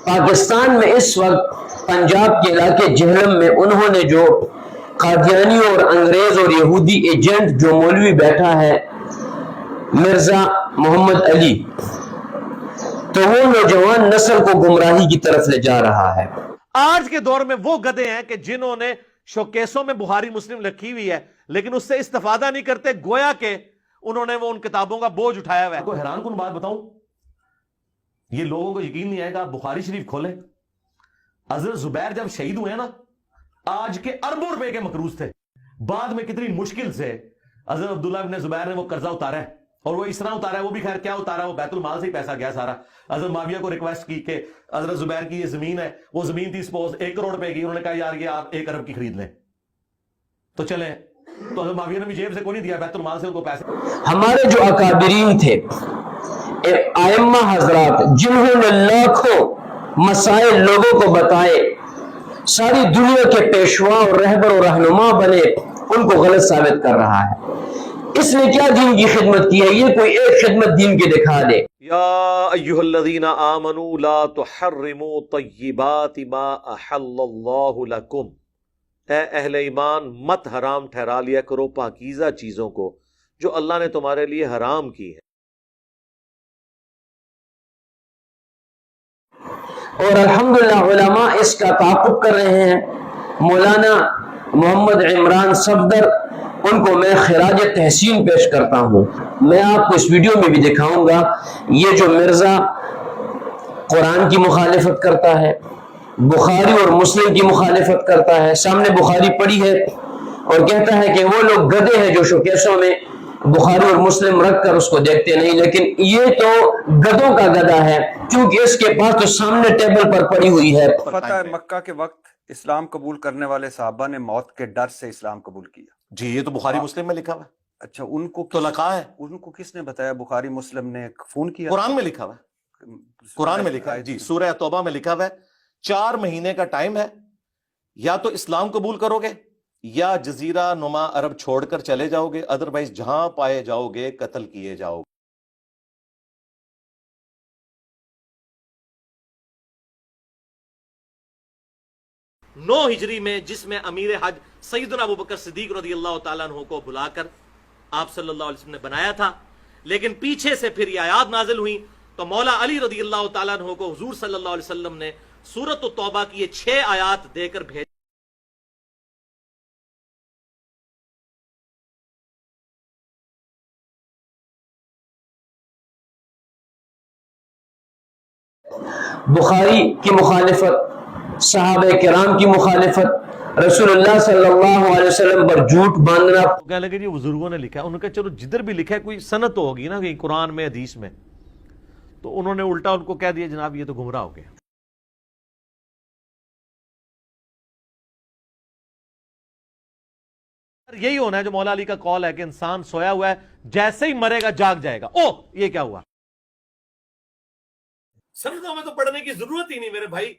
پاکستان میں اس وقت پنجاب کے علاقے جہلم میں انہوں نے جو قادیانی اور انگریز اور یہودی ایجنٹ جو مولوی بیٹھا ہے مرزا محمد علی، تو وہ نوجوان نسل کو گمراہی کی طرف لے جا رہا ہے۔ آج کے دور میں وہ گدھے ہیں کہ جنہوں نے شوکیسوں میں بخاری مسلم لکھی ہوئی ہے لیکن اس سے استفادہ نہیں کرتے، گویا کہ انہوں نے وہ ان کتابوں کا بوجھ اٹھایا ہوا ہے۔ کو حیران کن بات بتاؤں، یہ لوگوں کو یقین نہیں آئے گا، بخاری شریف کھولیں، حضرت زبیر جب شہید ہوئے نا، آج کے اربوں روپے کے مقروض تھے، بعد میں کتنی مشکل سے حضرت عبداللہ ابن زبیر نے وہ قرضہ اتارا ہے، اور وہ اس طرح اتارا ہے، وہ بھی خیر کیا اتارا، وہ بیت المال سے ہی پیسہ گیا سارا۔ حضرت معاویہ کو ریکویسٹ کی کہ حضرت زبیر کی یہ زمین ہے، وہ زمین تھی سپوز 1 کروڑ روپے کی، انہوں نے کہا یار یہ آپ 1 ارب کی خرید لیں، تو چلیں، تو حضرت معاویہ نے بھی جیب سے کوئی نہیں دیا، بیت المال سے ان کو پیسے۔ ہمارے جو اکابرین تھے، ائمہ حضرات، جنہوں نے لاکھوں مسائل لوگوں کو بتائے، ساری دنیا کے پیشوا اور رہبر و رہنما بنے، ان کو غلط ثابت کر رہا ہے۔ اس نے کیا دین کی خدمت کی ہے؟ یہ کوئی ایک خدمت دین کی دکھا دے۔ یا ایھا الذین آمنوا لا تحرموا طیبات ما احل اللہ لکم، اے اہل ایمان مت حرام ٹھہرا لیا کرو پاکیزہ چیزوں کو جو اللہ نے تمہارے لیے حرام کی ہے۔ اور الحمدللہ علماء اس کا تعاقب کر رہے ہیں۔ مولانا محمد عمران صفدر، ان کو میں خراج تحسین پیش کرتا ہوں۔ میں آپ کو اس ویڈیو میں بھی دکھاؤں گا، یہ جو مرزا قرآن کی مخالفت کرتا ہے، بخاری اور مسلم کی مخالفت کرتا ہے، سامنے بخاری پڑھی ہے اور کہتا ہے کہ وہ لوگ گدھے ہیں جو شوکیسوں میں بخاری اور مسلم رکھ کر اس کو دیکھتے نہیں، لیکن یہ تو گدھوں کا گدھا ہے، کیونکہ اس کے پاس تو سامنے ٹیبل پر پڑی ہوئی ہے۔ فتح مکہ کے وقت اسلام قبول کرنے والے صحابہ نے موت کے ڈر سے اسلام قبول کیا۔ جی یہ تو بخاری مسلم میں لکھا ہوا ہے، اچھا، ان کو تو لکھا ہے، ان کو کس نے بتایا؟ بخاری مسلم نے فون کیا؟ قرآن میں لکھا ہوا ہے، قرآن میں لکھا ہے، جی سورہ توبہ میں لکھا ہوا ہے، 4 مہینے کا ٹائم ہے، یا تو اسلام قبول کرو گے یا جزیرہ نما عرب چھوڑ کر چلے جاؤ گے، ادروائز جہاں پائے جاؤ گے قتل کیے جاؤ گے۔ 9 ہجری میں، جس میں امیر حج سیدنا ابوبکر صدیق رضی اللہ تعالیٰ عنہ کو بلا کر آپ صلی اللہ علیہ وسلم نے بنایا تھا، لیکن پیچھے سے پھر یہ آیات نازل ہوئی تو مولا علی رضی اللہ تعالیٰ عنہ کو حضور صلی اللہ علیہ وسلم نے سورۃ التوبہ کی یہ 6 آیات دے کر بھیجا۔ بخاری کی مخالفت، صحابہ کرام کی مخالفت، رسول اللہ صلی اللہ علیہ وسلم پر جھوٹ باندھنا۔ کہنے لگے جی بزرگوں نے لکھا ہے، انہوں نے کہا چلو جدھر بھی لکھا ہے کوئی سند تو ہوگی نا، کہ قرآن میں حدیث میں، تو انہوں نے الٹا ان کو کہہ دیا جناب یہ تو گمراہ ہو گئے۔ یہی ہونا ہے جو مولا علی کا قول ہے کہ انسان سویا ہوا ہے، جیسے ہی مرے گا جاگ جائے گا۔ او یہ کیا ہوا؟ سندوں میں تو پڑھنے کی ضرورت ہی نہیں میرے بھائی۔